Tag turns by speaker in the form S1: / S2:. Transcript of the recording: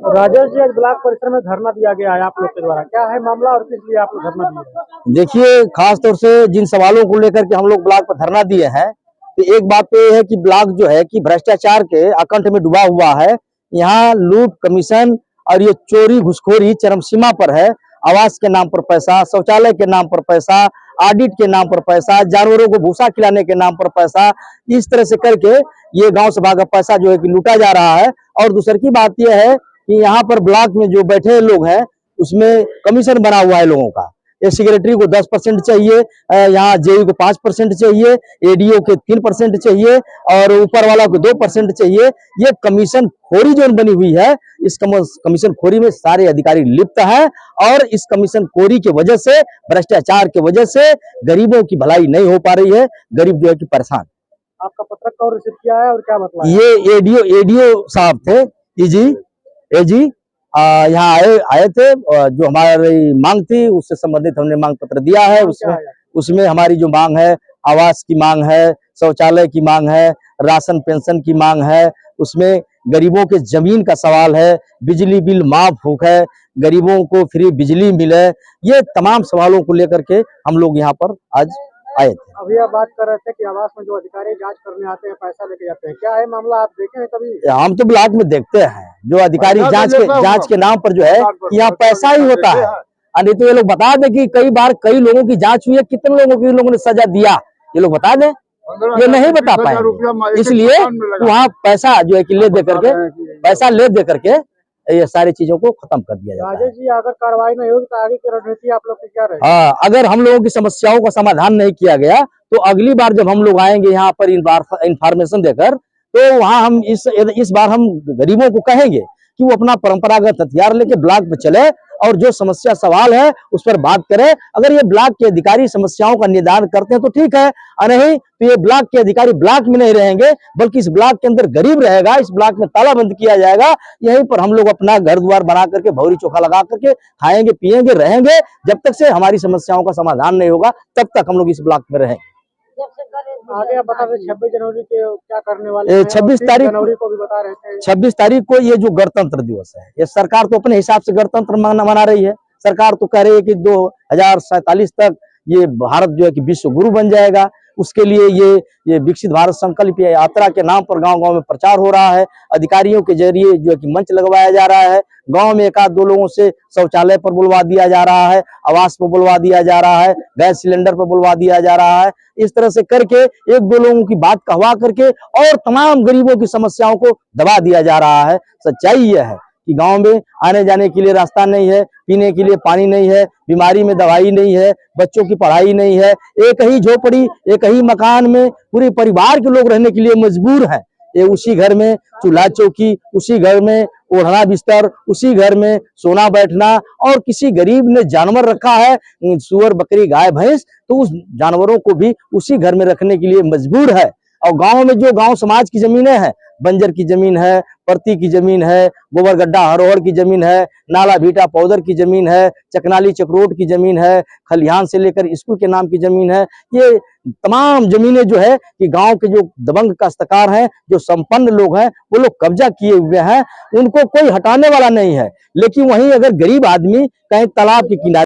S1: राजेश जी, आज ब्लॉक परिसर में धरना दिया गया है आप लोग के द्वारा, क्या है मामला और किस लिए आप लोग धरना दिए हैं?
S2: देखिए, खास तौर से जिन सवालों को लेकर के हम लोग ब्लॉक पर धरना दिए हैं, तो एक बात तो ये है कि ब्लॉक जो है कि भ्रष्टाचार के आकंठ में डूबा हुआ है। यहाँ लूट, कमीशन और ये चोरी घुसखोरी चरम सीमा पर है। आवास के नाम पर पैसा, शौचालय के नाम पर पैसा, ऑडिट के नाम पर पैसा, जानवरों को भूसा खिलाने के नाम पर पैसा, इस तरह से करके ये गांव सभा का पैसा जो है कि लूटा जा रहा है। और दूसरी की बात यह है कि यहाँ पर ब्लॉक में जो बैठे लोग हैं उसमें कमीशन बना हुआ है लोगों का। ये सेक्रेटरी को 10% चाहिए, यहाँ जेई को 5% चाहिए, एडीओ के 3% चाहिए और ऊपर वाला को 2% चाहिए। ये कमीशन खोरी जो बनी हुई है, इस कमीशन खोरी में सारे अधिकारी लिप्त हैं और इस कमीशन खोरी की वजह से, भ्रष्टाचार की वजह से गरीबों की भलाई नहीं हो पा रही है। गरीब जो है कि परेशान।
S1: आपका पत्र कौन रिसीव किया है और क्या मतलब?
S2: ये एडीओ साहब थे, एजी यहाँ आए थे। जो हमारी मांग थी उससे संबंधित हमने मांग पत्र दिया है। उसमें हमारी जो मांग है, आवास की मांग है, शौचालय की मांग है, राशन पेंशन की मांग है, उसमें गरीबों के जमीन का सवाल है, बिजली बिल माफ है, गरीबों को फ्री बिजली मिले। ये तमाम सवालों को लेकर के हम लोग यहाँ पर आज आए थे।
S1: अभी आप बात कर रहे थे कि आवास में जो अधिकारी जांच करने आते हैं पैसा लेके जाते हैं, क्या है मामला? आप देखे हैं कभी?
S2: हम तो ब्लॉक में देखते हैं जो अधिकारी जांच के नाम पर जो है यहाँ पैसा ही होता है। नहीं तो ये लोग बता दें कि कई बार कई लोगों की जांच हुई है, कितने लोगों को इन लोगों ने सजा दिया, ये लोग बता दें। ये नहीं बता पाएंगे, इसलिए वहाँ पैसा जो है कि ले दे करके, पैसा ले दे करके ये सारी चीजों को खत्म कर दिया जाता है।
S1: राजेश जी, अगर कार्रवाई नहीं होगी तो आगे की रणनीति आप लोग की क्या रहेगी?
S2: हाँ, अगर हम लोगों की समस्याओं का समाधान नहीं किया गया तो अगली बार जब हम लोग आएंगे यहाँ पर इंफॉर्मेशन देकर, तो वहाँ हम इस बार हम गरीबों को कहेंगे कि वो अपना परंपरागत हथियार लेके ब्लॉक पे चले और जो समस्या सवाल है उस पर बात करें। अगर ये ब्लॉक के अधिकारी समस्याओं का निदान करते हैं तो ठीक है, और नहीं तो ये ब्लॉक के अधिकारी ब्लॉक में नहीं रहेंगे, बल्कि इस ब्लॉक के अंदर गरीब रहेगा, इस ब्लॉक में तालाबंद किया जाएगा। यहीं पर हम लोग अपना घर द्वार बना करके भौरी चोखा लगा करके खाएंगे, पिएंगे, रहेंगे। जब तक से हमारी समस्याओं का समाधान नहीं होगा तब तक हम लोग इस ब्लॉक में रहेंगे।
S1: आगे आप बता रहे 26 जनवरी के क्या करने वाले हैं?
S2: 26 तारीख
S1: जनवरी को भी बता रहे थे।
S2: 26 तारीख को ये जो गणतंत्र दिवस है, ये सरकार तो अपने हिसाब से गणतंत्र मना रही है। सरकार तो कह रही है कि 2047 तक ये भारत जो है कि विश्व गुरु बन जाएगा। उसके लिए ये विकसित भारत संकल्प यात्रा के नाम पर गांव-गांव में प्रचार हो रहा है। अधिकारियों के जरिए जो है कि मंच लगवाया जा रहा है। गांव में एक आध दो लोगों से शौचालय पर बुलवा दिया जा रहा है, आवास पर बुलवा दिया जा रहा है, गैस सिलेंडर पर बुलवा दिया जा रहा है। इस तरह से करके एक दो लोगों की बात कहवा करके और तमाम गरीबों की समस्याओं को दबा दिया जा रहा है। सच्चाई यह है कि गांव में आने जाने के लिए रास्ता नहीं है, पीने के लिए पानी नहीं है, बीमारी में दवाई नहीं है, बच्चों की पढ़ाई नहीं है। एक ही झोपड़ी, एक ही मकान में पूरे परिवार के लोग रहने के लिए मजबूर हैं। ये उसी घर में चूल्हा चौकी, उसी घर में ओढ़ना बिस्तर, उसी घर में सोना बैठना, और किसी गरीब ने जानवर रखा है, सुअर, बकरी, गाय, भैंस, तो उस जानवरों को भी उसी घर में रखने के लिए मजबूर है। और गांव में जो गांव समाज की जमीनें हैं, बंजर की जमीन है, परती की जमीन है, गोबर गड्ढा हरोहर की जमीन है, नाला भीटा पौधर की जमीन है, चकनाली चक्रोट की जमीन है, खलिहान से लेकर स्कूल के नाम की जमीन है। ये तमाम जमीनें जो है कि गांव के जो दबंग काश्तकार हैं, जो संपन्न लोग हैं, वो लोग कब्जा किए हुए हैं, उनको कोई हटाने वाला नहीं है। लेकिन वहीं अगर गरीब आदमी कहीं तालाब के किनारे